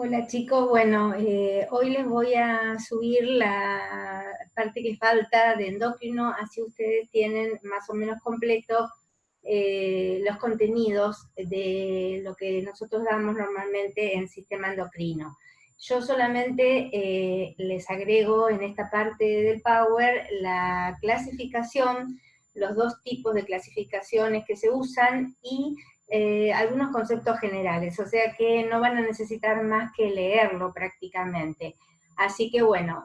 Hola chicos, bueno, hoy les voy a subir la parte que falta de endocrino, así ustedes tienen más o menos completo los contenidos de lo que nosotros damos normalmente en sistema endocrino. Yo solamente les agrego en esta parte del Power la clasificación, los dos tipos de clasificaciones que se usan y algunos conceptos generales, o sea que no van a necesitar más que leerlo prácticamente. Así que bueno,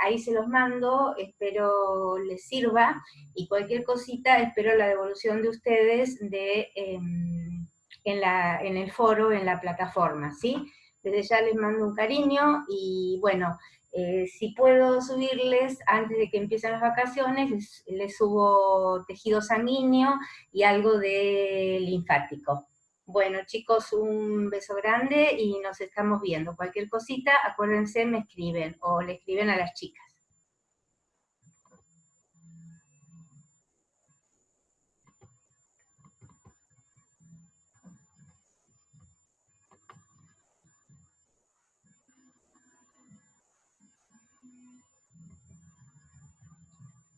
ahí se los mando, espero les sirva, y cualquier cosita espero la devolución de ustedes en el foro, en la plataforma, ¿sí? Desde ya les mando un cariño y bueno, si puedo subirles antes de que empiecen las vacaciones, les subo tejido sanguíneo y algo de linfático. Bueno, chicos, un beso grande y nos estamos viendo. Cualquier cosita, acuérdense, me escriben o le escriben a las chicas.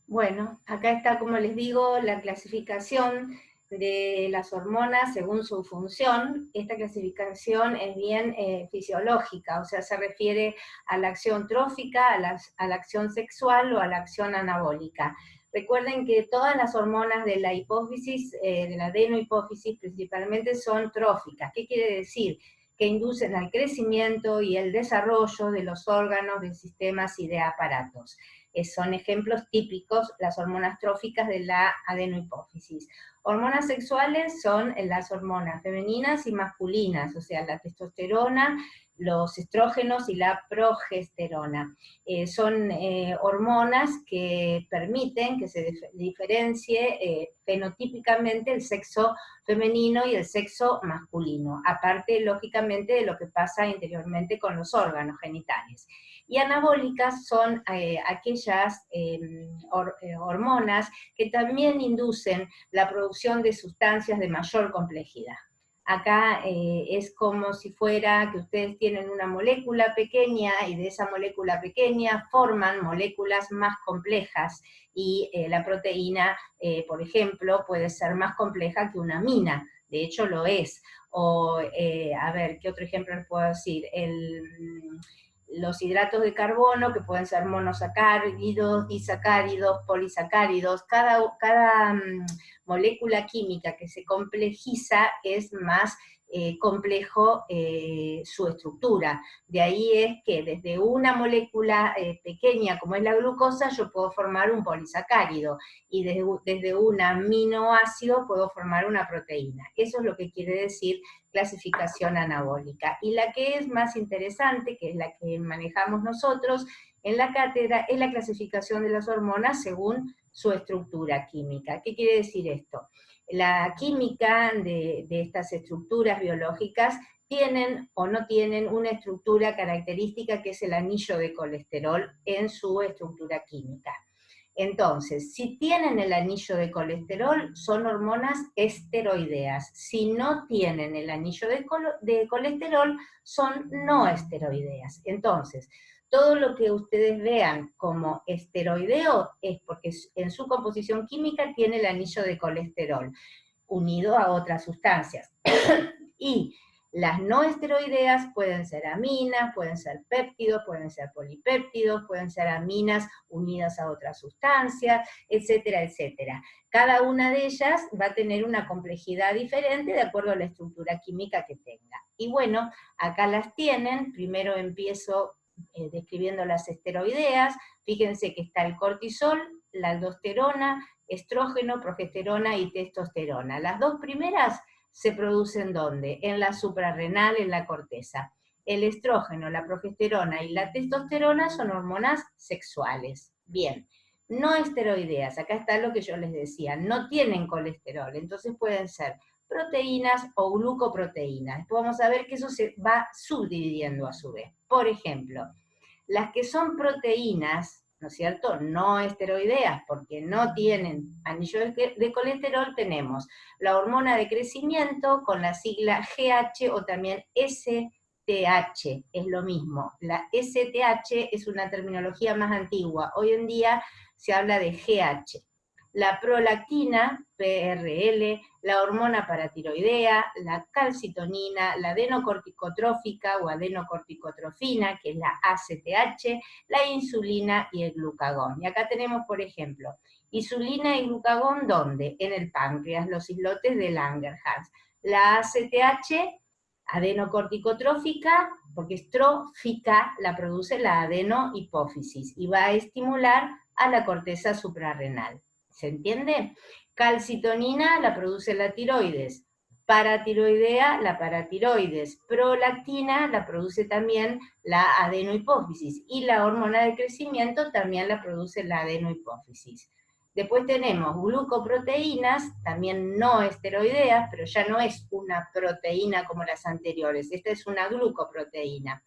Bueno, acá está, como les digo, la clasificación de las hormonas según su función. Esta clasificación es bien fisiológica, o sea, se refiere a la acción trófica, a la acción sexual o a la acción anabólica. Recuerden que todas las hormonas de la hipófisis, de la adenohipófisis principalmente, son tróficas. ¿Qué quiere decir? Que inducen al crecimiento y el desarrollo de los órganos, de sistemas y de aparatos. Son ejemplos típicos las hormonas tróficas de la adenohipófisis. Hormonas sexuales son las hormonas femeninas y masculinas, o sea, la testosterona, los estrógenos y la progesterona. Son hormonas que permiten que se diferencie fenotípicamente el sexo femenino y el sexo masculino, aparte, lógicamente, de lo que pasa interiormente con los órganos genitales. Y anabólicas son aquellas hormonas que también inducen la producción de sustancias de mayor complejidad. Acá es como si fuera que ustedes tienen una molécula pequeña y de esa molécula pequeña forman moléculas más complejas y la proteína, por ejemplo, puede ser más compleja que una amina, de hecho lo es. O, a ver, ¿qué otro ejemplo les puedo decir? Los hidratos de carbono, que pueden ser monosacáridos, disacáridos, polisacáridos, cada molécula química que se complejiza es más complejo su estructura. De ahí es que desde una molécula pequeña como es la glucosa, yo puedo formar un polisacárido, y desde un aminoácido puedo formar una proteína. Eso es lo que quiere decir clasificación anabólica. Y la que es más interesante, que es la que manejamos nosotros en la cátedra, es la clasificación de las hormonas según su estructura química. ¿Qué quiere decir esto? La química de estas estructuras biológicas tienen o no tienen una estructura característica que es el anillo de colesterol en su estructura química. Entonces, si tienen el anillo de colesterol, son hormonas esteroideas. Si no tienen el anillo de colesterol, son no esteroideas. Entonces, todo lo que ustedes vean como esteroideo es porque en su composición química tiene el anillo de colesterol unido a otras sustancias. Y las no esteroideas pueden ser aminas, pueden ser péptidos, pueden ser polipéptidos, pueden ser aminas unidas a otras sustancias, etcétera, etcétera. Cada una de ellas va a tener una complejidad diferente de acuerdo a la estructura química que tenga. Y bueno, acá las tienen. Primero empiezo describiendo las esteroideas. Fíjense que está el cortisol, la aldosterona, estrógeno, progesterona y testosterona. Las dos primeras se producen ¿dónde? En la suprarrenal, en la corteza. El estrógeno, la progesterona y la testosterona son hormonas sexuales. Bien, no esteroideas, acá está lo que yo les decía, no tienen colesterol, entonces pueden ser proteínas o glucoproteínas. Después vamos a ver que eso se va subdividiendo a su vez. Por ejemplo, las que son proteínas, ¿no es cierto?, no esteroideas, porque no tienen anillo de colesterol, tenemos la hormona de crecimiento con la sigla GH o también STH, es lo mismo. La STH es una terminología más antigua. Hoy en día se habla de GH. La prolactina, PRL, la hormona paratiroidea, la calcitonina, la adenocorticotrófica o adenocorticotrofina, que es la ACTH, la insulina y el glucagón. Y acá tenemos, por ejemplo, insulina y glucagón, ¿dónde? En el páncreas, los islotes de Langerhans. La ACTH, adenocorticotrófica, porque es trófica, la produce la adenohipófisis y va a estimular a la corteza suprarrenal. ¿Se entiende? Calcitonina la produce la tiroides, paratiroidea la paratiroides, prolactina la produce también la adenohipófisis y la hormona de crecimiento también la produce la adenohipófisis. Después tenemos glucoproteínas, también no esteroideas, pero ya no es una proteína como las anteriores, esta es una glucoproteína.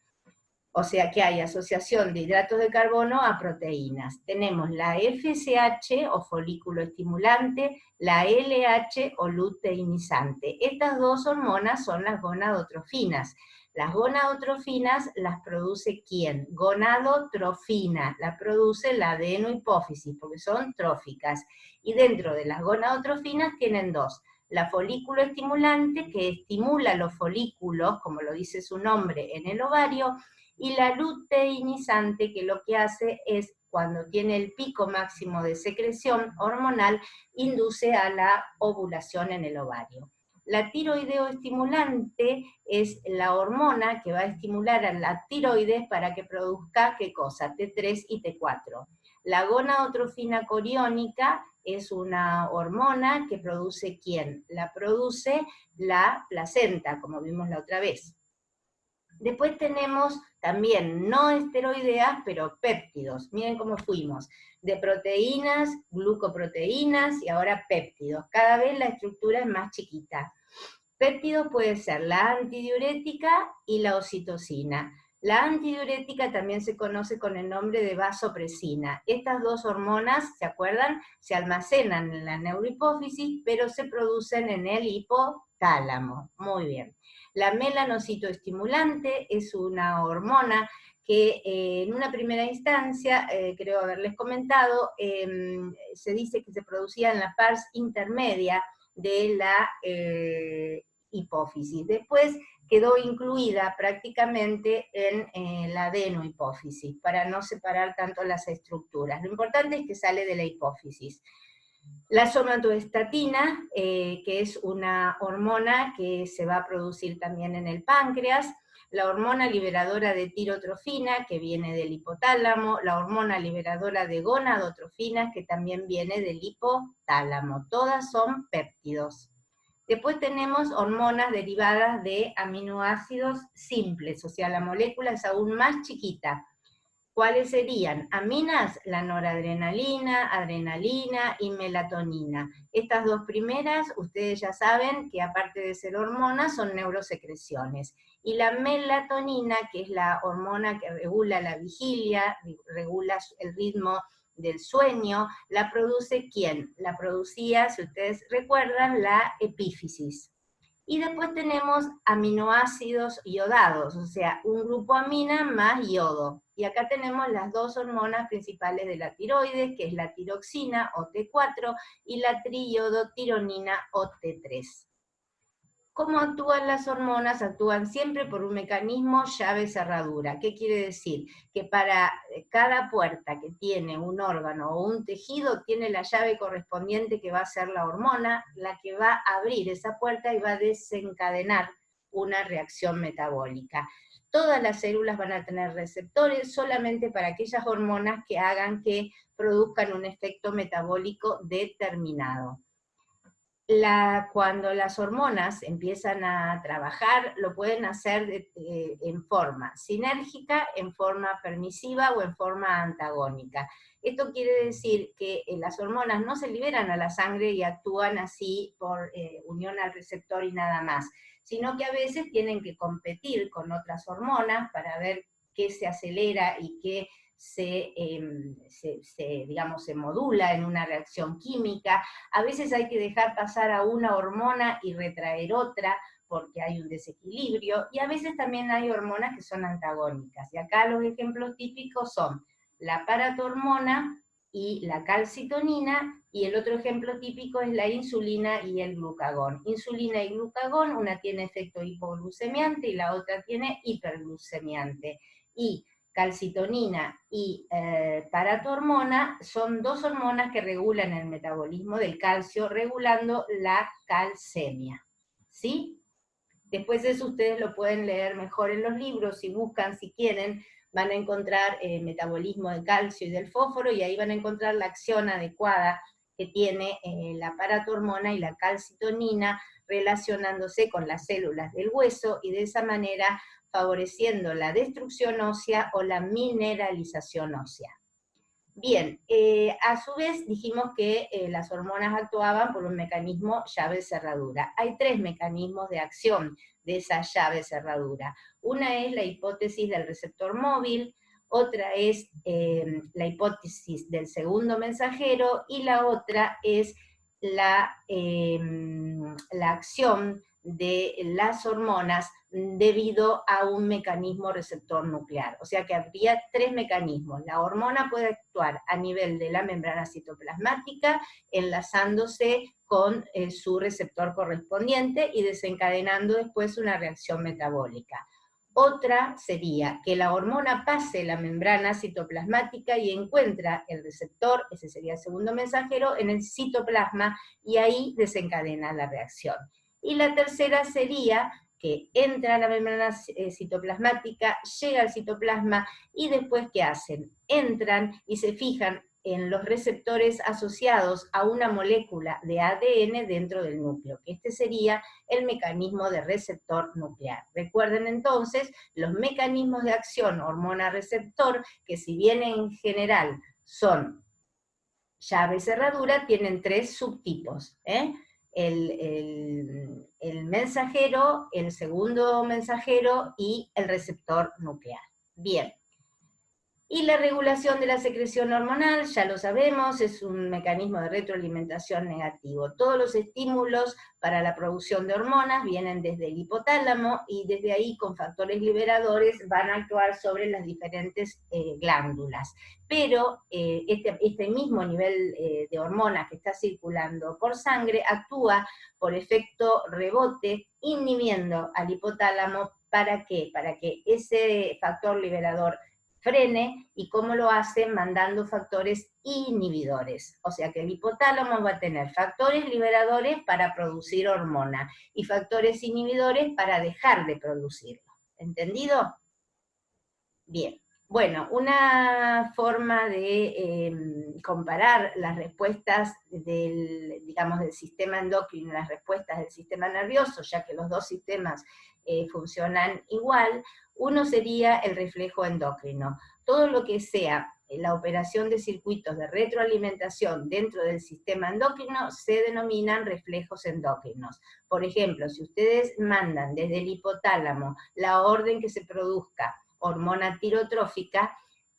O sea que hay asociación de hidratos de carbono a proteínas. Tenemos la FSH o folículo estimulante, la LH o luteinizante. Estas dos hormonas son las gonadotrofinas. Las gonadotrofinas las produce ¿quién? Gonadotrofina, la produce la adenohipófisis, porque son tróficas. Y dentro de las gonadotrofinas tienen dos. La folículo estimulante, que estimula los folículos, como lo dice su nombre, en el ovario, y la luteinizante, que lo que hace es, cuando tiene el pico máximo de secreción hormonal, induce a la ovulación en el ovario. La tiroideoestimulante es la hormona que va a estimular a la tiroides para que produzca, ¿qué cosa? T3 y T4. La gonadotrofina coriónica es una hormona que produce ¿quién? La produce la placenta, como vimos la otra vez. Después tenemos también no esteroideas, pero péptidos. Miren cómo fuimos. De proteínas, glucoproteínas y ahora péptidos. Cada vez la estructura es más chiquita. Péptidos puede ser la antidiurética y la oxitocina. La antidiurética también se conoce con el nombre de vasopresina. Estas dos hormonas, ¿se acuerdan? Se almacenan en la neurohipófisis, pero se producen en el hipotálamo. Muy bien. La melanocitoestimulante es una hormona que en una primera instancia, creo haberles comentado, se dice que se producía en la pars intermedia de la hipófisis. Después quedó incluida prácticamente en la adenohipófisis, para no separar tanto las estructuras. Lo importante es que sale de la hipófisis. La somatoestatina, que es una hormona que se va a producir también en el páncreas, la hormona liberadora de tirotrofina, que viene del hipotálamo, la hormona liberadora de gonadotrofina, que también viene del hipotálamo. Todas son péptidos. Después tenemos hormonas derivadas de aminoácidos simples, o sea, la molécula es aún más chiquita. ¿Cuáles serían? Aminas, la noradrenalina, adrenalina y melatonina. Estas dos primeras, ustedes ya saben que aparte de ser hormonas, son neurosecreciones. Y la melatonina, que es la hormona que regula la vigilia, regula el ritmo del sueño, la produce ¿quién? La producía, si ustedes recuerdan, la epífisis. Y después tenemos aminoácidos iodados, o sea, un grupo amina más yodo. Y acá tenemos las dos hormonas principales de la tiroides, que es la tiroxina o T4 y la triiodotironina o T3. ¿Cómo actúan las hormonas? Actúan siempre por un mecanismo llave-cerradura. ¿Qué quiere decir? Que para cada puerta que tiene un órgano o un tejido, tiene la llave correspondiente que va a ser la hormona, la que va a abrir esa puerta y va a desencadenar una reacción metabólica. Todas las células van a tener receptores solamente para aquellas hormonas que hagan que produzcan un efecto metabólico determinado. Cuando las hormonas empiezan a trabajar, lo pueden hacer en forma sinérgica, en forma permisiva o en forma antagónica. Esto quiere decir que las hormonas no se liberan a la sangre y actúan así por unión al receptor y nada más, sino que a veces tienen que competir con otras hormonas para ver qué se acelera y qué digamos, se modula en una reacción química. A veces hay que dejar pasar a una hormona y retraer otra, porque hay un desequilibrio, y a veces también hay hormonas que son antagónicas. Y acá los ejemplos típicos son la paratormona y la calcitonina, y el otro ejemplo típico es la insulina y el glucagón. Insulina y glucagón, una tiene efecto hipoglucemiante y la otra tiene hiperglucemiante. Y calcitonina y paratormona son dos hormonas que regulan el metabolismo del calcio, regulando la calcemia. ¿Sí? Después eso ustedes lo pueden leer mejor en los libros, si buscan, si quieren, van a encontrar metabolismo de calcio y del fósforo, y ahí van a encontrar la acción adecuada que tiene la paratormona y la calcitonina relacionándose con las células del hueso, y de esa manera favoreciendo la destrucción ósea o la mineralización ósea. Bien, a su vez dijimos que las hormonas actuaban por un mecanismo llave-cerradura. Hay tres mecanismos de acción de esa llave-cerradura. Una es la hipótesis del receptor móvil, otra es la hipótesis del segundo mensajero, y la otra es la acción de las hormonas debido a un mecanismo receptor nuclear. O sea que habría tres mecanismos. La hormona puede actuar a nivel de la membrana citoplasmática, enlazándose con su receptor correspondiente y desencadenando después una reacción metabólica. Otra sería que la hormona pase la membrana citoplasmática y encuentra el receptor, ese sería el segundo mensajero, en el citoplasma, y ahí desencadena la reacción. Y la tercera sería que entra a la membrana citoplasmática, llega al citoplasma, y después ¿qué hacen? Entran y se fijan en los receptores asociados a una molécula de ADN dentro del núcleo, que este sería el mecanismo de receptor nuclear. Recuerden entonces los mecanismos de acción hormona-receptor, que si bien en general son llave-cerradura, tienen tres subtipos, el mensajero, el segundo mensajero y el receptor nuclear. Bien. Y la regulación de la secreción hormonal, ya lo sabemos, es un mecanismo de retroalimentación negativo. Todos los estímulos para la producción de hormonas vienen desde el hipotálamo, y desde ahí con factores liberadores van a actuar sobre las diferentes glándulas. Pero este mismo nivel de hormonas que está circulando por sangre actúa por efecto rebote, inhibiendo al hipotálamo. ¿Para qué? Para que ese factor liberador frene. ¿Y cómo lo hace? Mandando factores inhibidores. O sea que el hipotálamo va a tener factores liberadores para producir hormona y factores inhibidores para dejar de producirlo. ¿Entendido? Bien. Bueno, una forma de comparar las respuestas del sistema endocrino y las respuestas del sistema nervioso, ya que los dos sistemas funcionan igual, uno sería el reflejo endocrino. Todo lo que sea la operación de circuitos de retroalimentación dentro del sistema endocrino se denominan reflejos endocrinos. Por ejemplo, si ustedes mandan desde el hipotálamo la orden que se produzca hormona tirotrófica,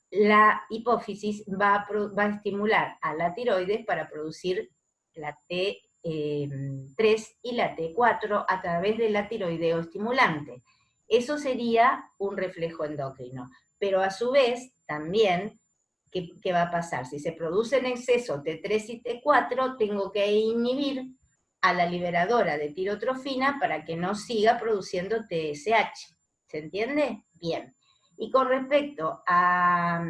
la hipófisis va a estimular a la tiroides para producir la T3 y la T4 a través de la tiroideo estimulante. Eso sería un reflejo endocrino. Pero a su vez, también, ¿qué va a pasar? Si se produce en exceso T3 y T4, tengo que inhibir a la liberadora de tirotrofina para que no siga produciendo TSH. ¿Se entiende? Bien. Y con respecto a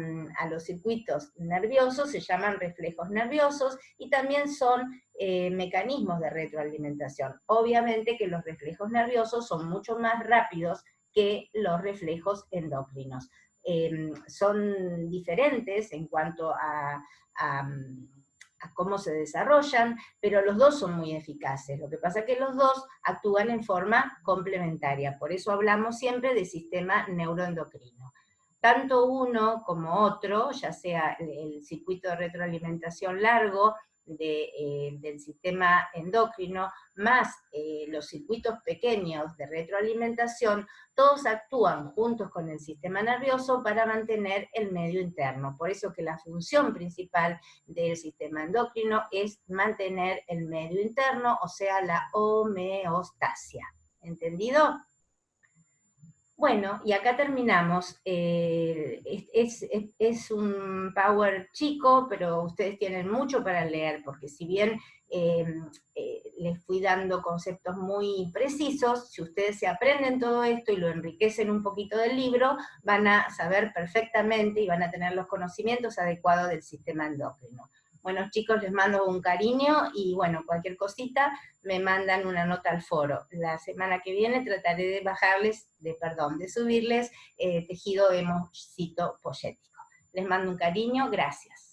los circuitos nerviosos, se llaman reflejos nerviosos, y también son mecanismos de retroalimentación. Obviamente que los reflejos nerviosos son mucho más rápidos que los reflejos endocrinos. Son diferentes en cuanto a cómo se desarrollan, pero los dos son muy eficaces. Lo que pasa es que los dos actúan en forma complementaria, por eso hablamos siempre de sistema neuroendocrino. Tanto uno como otro, ya sea el circuito de retroalimentación largo del sistema endocrino, más los circuitos pequeños de retroalimentación, todos actúan juntos con el sistema nervioso para mantener el medio interno. Por eso que la función principal del sistema endocrino es mantener el medio interno, o sea, la homeostasia. ¿Entendido? Bueno, y acá terminamos. Es un Power chico, pero ustedes tienen mucho para leer, porque si bien eh, les fui dando conceptos muy precisos, si ustedes se aprenden todo esto y lo enriquecen un poquito del libro, van a saber perfectamente y van a tener los conocimientos adecuados del sistema endocrino. Bueno, chicos, les mando un cariño y bueno, cualquier cosita me mandan una nota al foro. La semana que viene trataré de bajarles, de subirles tejido hemocitopoyético. Les mando un cariño, gracias.